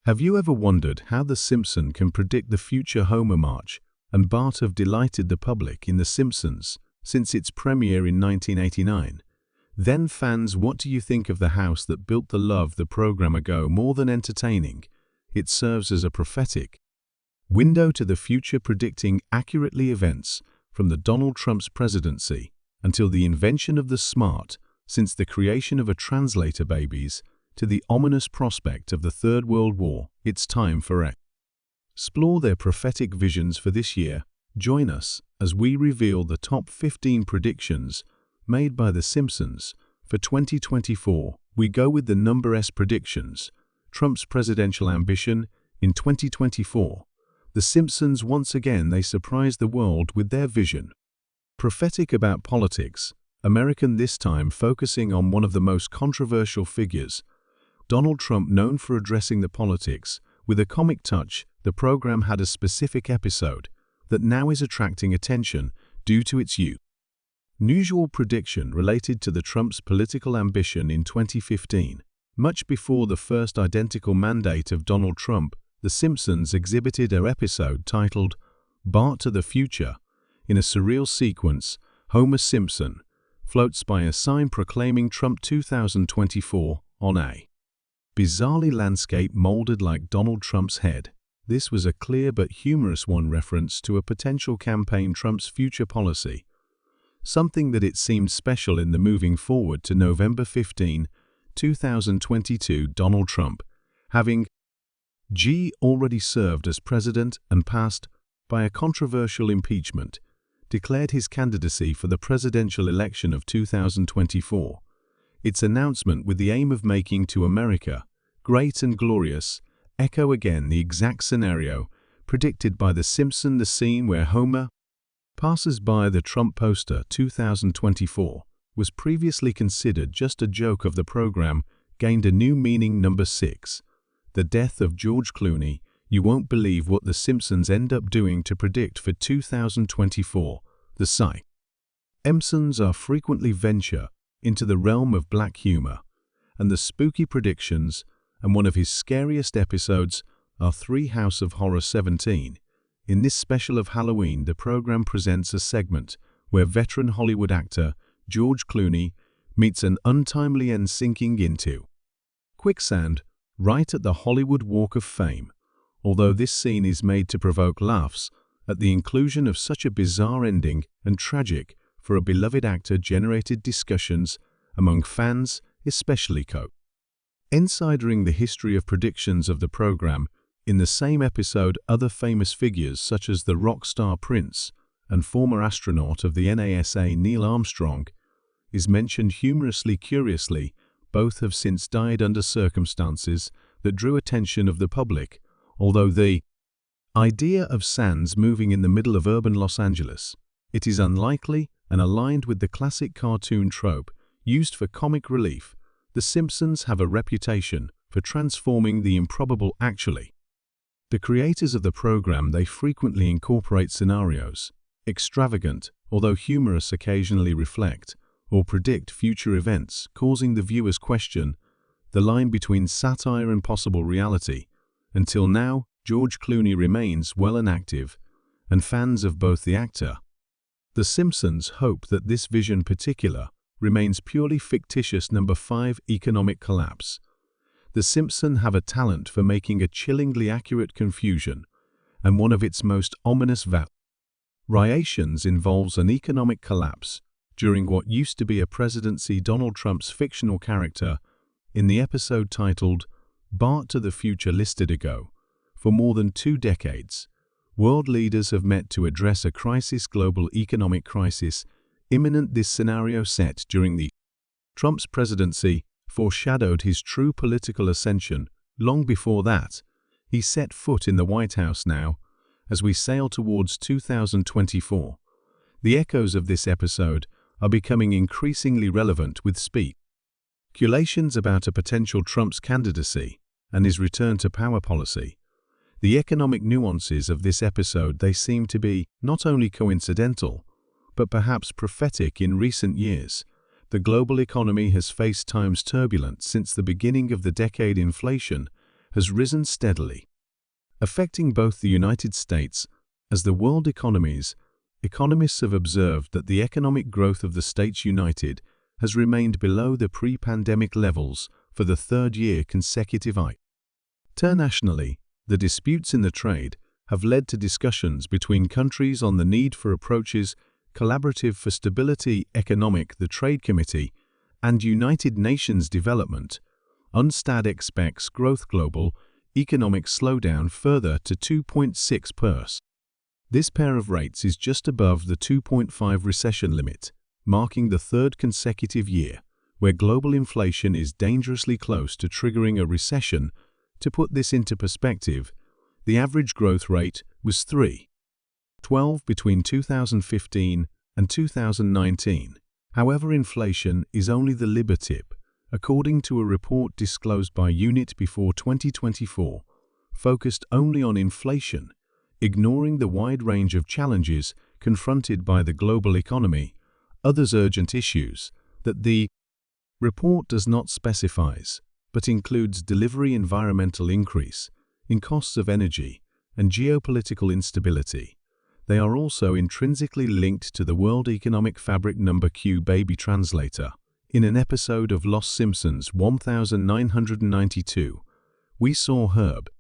Have you ever wondered how The Simpsons can predict the future Homer March and Bart have delighted the public in The Simpsons since its premiere in 1989? Then fans, what do you think of the house that built the love the program ago? More than entertaining, it serves as a prophetic window to the future, predicting accurately events from the Donald Trump's presidency until the invention of the smart, since the creation of a translator babies to the ominous prospect of the Third World War. It's time for explore their prophetic visions for this year. Join us as we reveal the top 15 predictions made by The Simpsons for 2024. We go with the number S predictions. Trump's presidential ambition in 2024. The Simpsons once again, they surprise the world with their vision. Prophetic about politics, American this time focusing on one of the most controversial figures, Donald Trump, known for addressing the politics with a comic touch. The program had a specific episode that now is attracting attention due to its unusual prediction related to the Trump's political ambition in 2015. Much before the first identical mandate of Donald Trump, The Simpsons exhibited an episode titled Bart to the Future. In a surreal sequence, Homer Simpson floats by a sign proclaiming Trump 2024 on a bizarrely landscape molded like Donald Trump's head. This was a clear but humorous one, reference to a potential campaign Trump's future policy, something that it seemed special in the moving forward to November 15, 2022. Donald Trump, having already served as president and passed by a controversial impeachment, declared his candidacy for the presidential election of 2024. Its announcement with the aim of making to America great and glorious echo again the exact scenario predicted by The Simpsons. The scene where Homer passes by the Trump poster 2024 was previously considered just a joke of the program, gained a new meaning. Number 6. The death of George Clooney. You won't believe what The Simpsons end up doing to predict for 2024. The Simpsons are frequently venture into the realm of black humor and the spooky predictions, and one of his scariest episodes are 3 House of Horror 17. In this special of Halloween, the program presents a segment where veteran Hollywood actor George Clooney meets an untimely end, sinking into quicksand right at the Hollywood Walk of Fame. Although this scene is made to provoke laughs at the inclusion of such a bizarre ending and tragic for a beloved actor, generated discussions among fans, especially insidering the history of predictions of the program. In the same episode, other famous figures such as the rock star Prince and former astronaut of the NASA Neil Armstrong is mentioned humorously. Curiously, both have since died under circumstances that drew attention of the public. Although the idea of sands moving in the middle of urban Los Angeles, it is unlikely and aligned with the classic cartoon trope used for comic relief. The Simpsons have a reputation for transforming the improbable. Actually, the creators of the program, they frequently incorporate scenarios, extravagant, although humorous, occasionally reflect or predict future events, causing the viewers question the line between satire and possible reality. Until now, George Clooney remains well and active, and fans of both the actor. The Simpsons hope that this vision particular remains purely fictitious. Number 5. Economic collapse. The Simpsons have a talent for making a chillingly accurate confusion, and one of its most ominous variations involves an economic collapse during what used to be a presidency. Donald Trump's fictional character in the episode titled Bart to the Future listed ago. For more than 2 decades, world leaders have met to address a crisis, global economic crisis imminent. This scenario, set during the Trump's presidency, foreshadowed his true political ascension. Long before that, he set foot in the White House. Now, as we sail towards 2024, the echoes of this episode are becoming increasingly relevant, with speculations about a potential Trump's candidacy and his return to power policy. The economic nuances of this episode, they seem to be not only coincidental, but perhaps prophetic. In recent years, the global economy has faced times turbulent. Since the beginning of the decade, inflation has risen steadily, affecting both the United States as the world economies. Economists have observed that the economic growth of the States United has remained below the pre-pandemic levels for the third year consecutive. Internationally, the disputes in the trade have led to discussions between countries on the need for approaches collaborative for stability economic. The Trade Committee and United Nations Development UNCTAD expects growth global economic slowdown further to 2.6%. This pair of rates is just above the 2.5 recession limit, marking the third consecutive year where global inflation is dangerously close to triggering a recession. To put this into perspective, the average growth rate was 3.12 between 2015 and 2019. However, inflation is only the Libra tip, according to a report disclosed by Unit before 2024, focused only on inflation, ignoring the wide range of challenges confronted by the global economy. Others urgent issues that the report does not specify, but includes delivery environmental increase in costs of energy and geopolitical instability. They are also intrinsically linked to the World Economic Fabric Q baby translator. In an episode of Los Simpsons 1992, we saw Herb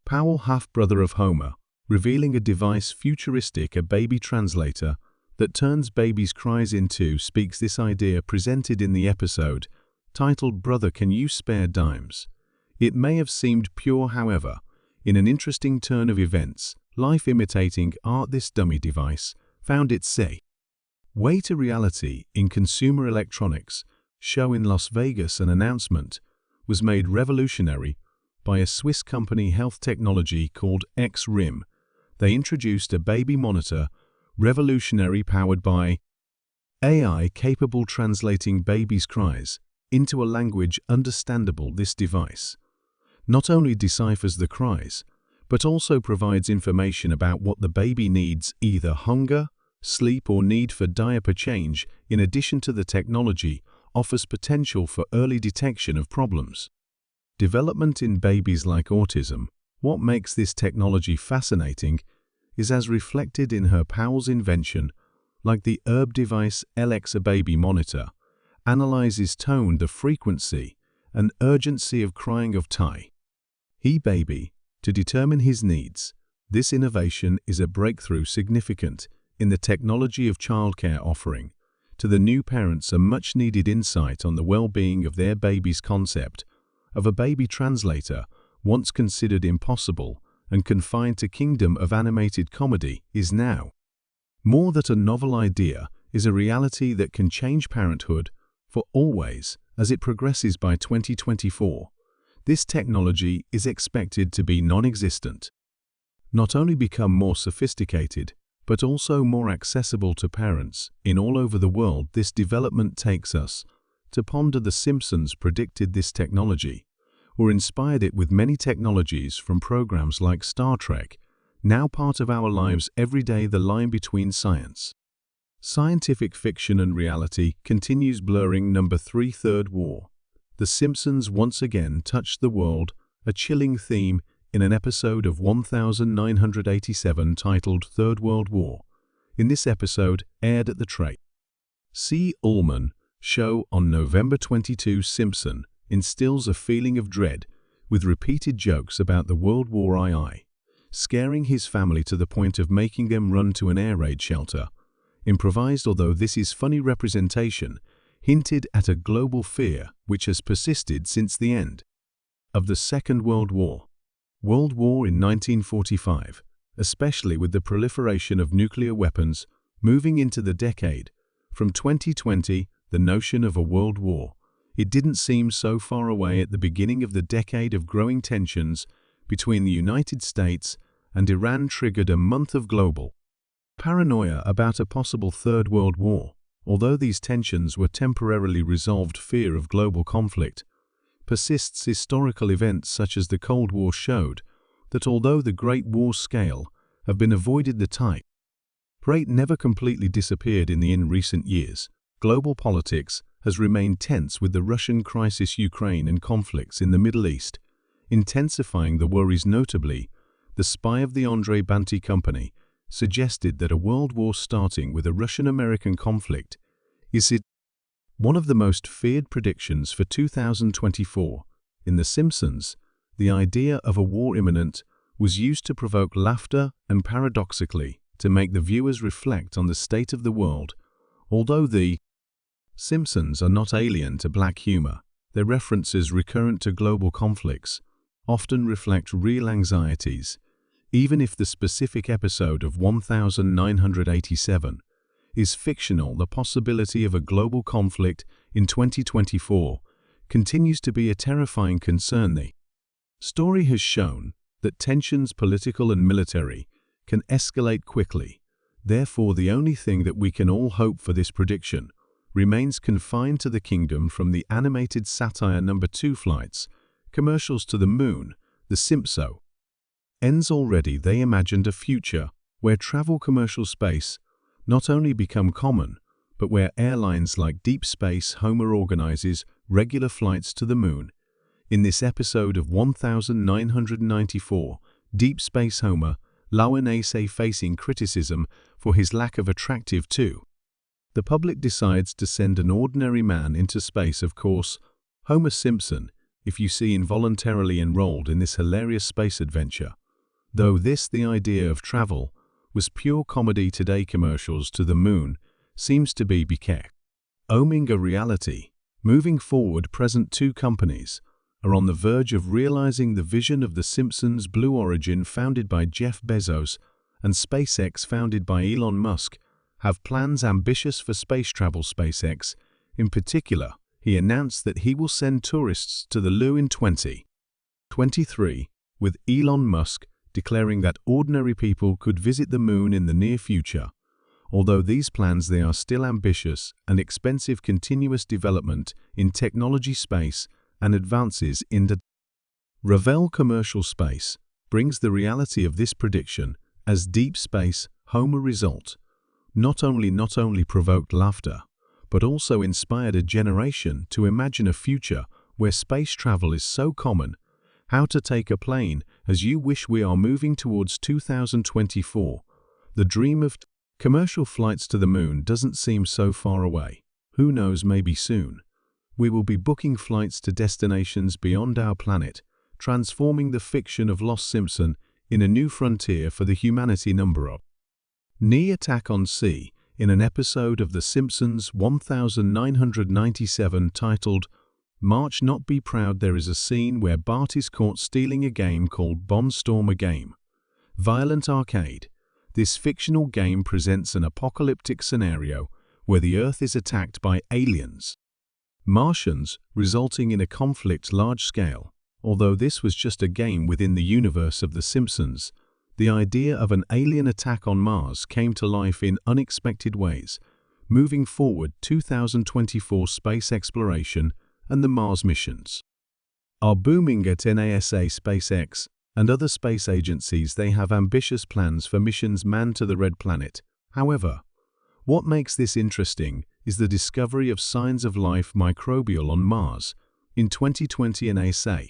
Powell, half-brother of Homer, revealing a device futuristic, a baby translator that turns babies' cries into speaks. This idea presented in the episode, titled "Brother, Can You Spare Dimes?" It may have seemed pure, however, in an interesting turn of events, life imitating art, this dummy device found its way to reality. In Consumer Electronics Show in Las Vegas, an announcement was made revolutionary by a Swiss company, health technology called X-Rim. They introduced a baby monitor, revolutionary, powered by AI, capable translating babies' cries into a language understandable. This device not only deciphers the cries, but also provides information about what the baby needs, either hunger, sleep, or need for diaper change. In addition to the technology, offers potential for early detection of problems. Development in babies like autism. What makes this technology fascinating is as reflected in her Powell's invention, like the Herb device Alexa baby monitor, analyzes tone, the frequency and urgency of crying of he baby to determine his needs. This innovation is a breakthrough significant in the technology of childcare, offering to the new parents a much-needed insight on the well-being of their baby's. Concept of a baby translator, once considered impossible and confined to kingdom of animated comedy, is now more than a novel idea, is a reality that can change parenthood for always. As it progresses by 2024, this technology is expected to be non-existent, not only become more sophisticated, but also more accessible to parents in all over the world. This development takes us to ponder. The Simpsons predicted this technology, or inspired it, with many technologies from programs like Star Trek, now part of our lives every day. The line between scientific fiction and reality continues blurring. 3. Third War. The Simpsons once again touched the world, a chilling theme, in an episode of 1987 titled Third World War. In this episode, aired at the C. Ullman show on November 22, Simpson instills a feeling of dread with repeated jokes about the World War II, scaring his family to the point of making them run to an air raid shelter. Improvised, although this is funny representation, hinted at a global fear which has persisted since the end of the Second World War. World War in 1945, especially with the proliferation of nuclear weapons moving into the decade. From 2020, the notion of a world war. It didn't seem so far away at the beginning of the decade of growing tensions between the United States and Iran triggered a month of global paranoia about a possible Third World War. Although these tensions were temporarily resolved, fear of global conflict persists. Historical events such as the Cold War showed that although the Great War scale have been avoided, the type rate never completely disappeared. In recent years, global politics has remained tense with the Russian crisis, Ukraine, and conflicts in the Middle East. intensifying the worries. Notably, the spy of the Andrei Banti company suggested that a world war starting with a Russian-American conflict is one of the most feared predictions for 2024. In The Simpsons, the idea of a war imminent was used to provoke laughter and, paradoxically, to make the viewers reflect on the state of the world. Although the Simpsons are not alien to black humor, their references recurrent to global conflicts often reflect real anxieties. Even if the specific episode of 1987 is fictional, the possibility of a global conflict in 2024 continues to be a terrifying concern. The story has shown that tensions, political and military, can escalate quickly. Therefore, the only thing that we can all hope for this prediction remains confined to the kingdom. From the animated satire number 2 flights, commercials to the moon, the Simpsons ends already. They imagined a future where travel commercial space not only become common, but where airlines like Deep Space Homer organizes regular flights to the moon. In this episode of 1994, Deep Space Homer, Lower facing criticism for his lack of attractive too. The public decides to send an ordinary man into space. Of course, Homer Simpson, if you see, involuntarily enrolled in this hilarious space adventure. Though the idea of travel was pure comedy today, commercials to the moon seems to be becoming a reality. Moving forward, present two companies are on the verge of realizing the vision of The Simpsons. Blue Origin, founded by Jeff Bezos, and SpaceX, founded by Elon Musk, have plans ambitious for space travel. SpaceX, in particular, he announced that he will send tourists to the Moon in 2023, with Elon Musk declaring that ordinary people could visit the moon in the near future. Although these plans, they are still ambitious and expensive. Continuous development in technology, space, and advances in the Ravel commercial space brings the reality of this prediction as Deep Space Homer result. Not only provoked laughter, but also inspired a generation to imagine a future where space travel is so common. How to take a plane as you wish. We are moving towards 2024. The dream of commercial flights to the moon doesn't seem so far away. Who knows, maybe soon we will be booking flights to destinations beyond our planet, transforming the fiction of Lost Simpson in a new frontier for the humanity. Number knee attack on sea. In an episode of The Simpsons 1997 titled March Not Be Proud, there is a scene where Bart is caught stealing a game called Bondstorm, a game violent arcade. This fictional game presents an apocalyptic scenario where the Earth is attacked by aliens, Martians, resulting in a conflict large scale. Although this was just a game within the universe of The Simpsons, the idea of an alien attack on Mars came to life in unexpected ways. Moving forward, 2024 space exploration and the Mars missions are booming at NASA. SpaceX and other space agencies, they have ambitious plans for missions manned to the Red Planet. However, what makes this interesting is the discovery of signs of life microbial on Mars. In 2020, NASA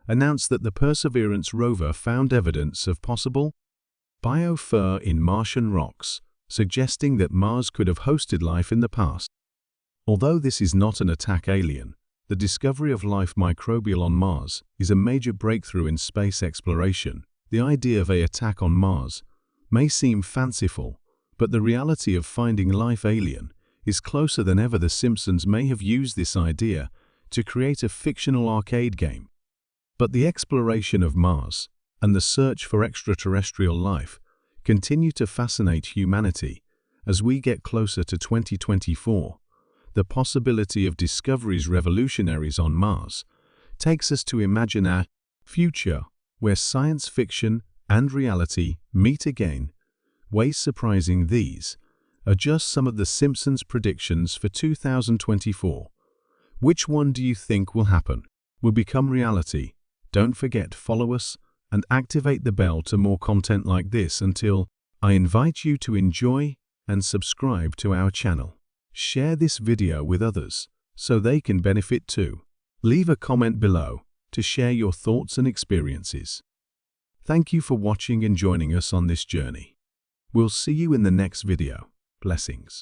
announced that the Perseverance rover found evidence of possible biofur in Martian rocks, suggesting that Mars could have hosted life in the past. Although this is not an attack alien, the discovery of life microbial on Mars is a major breakthrough in space exploration. The idea of an attack on Mars may seem fanciful, but the reality of finding life alien is closer than ever. The Simpsons may have used this idea to create a fictional arcade game. But the exploration of Mars and the search for extraterrestrial life continue to fascinate humanity as we get closer to 2024. The possibility of discoveries revolutionaries on Mars takes us to imagine a future where science fiction and reality meet again. Ways surprising. These are just some of The Simpsons' predictions for 2024. Which one do you think will happen, will become reality? Don't forget, follow us and activate the bell to more content like this. Until I invite you to enjoy and subscribe to our channel. Share this video with others so they can benefit too. Leave a comment below to share your thoughts and experiences. Thank you for watching and joining us on this journey. We'll see you in the next video. Blessings.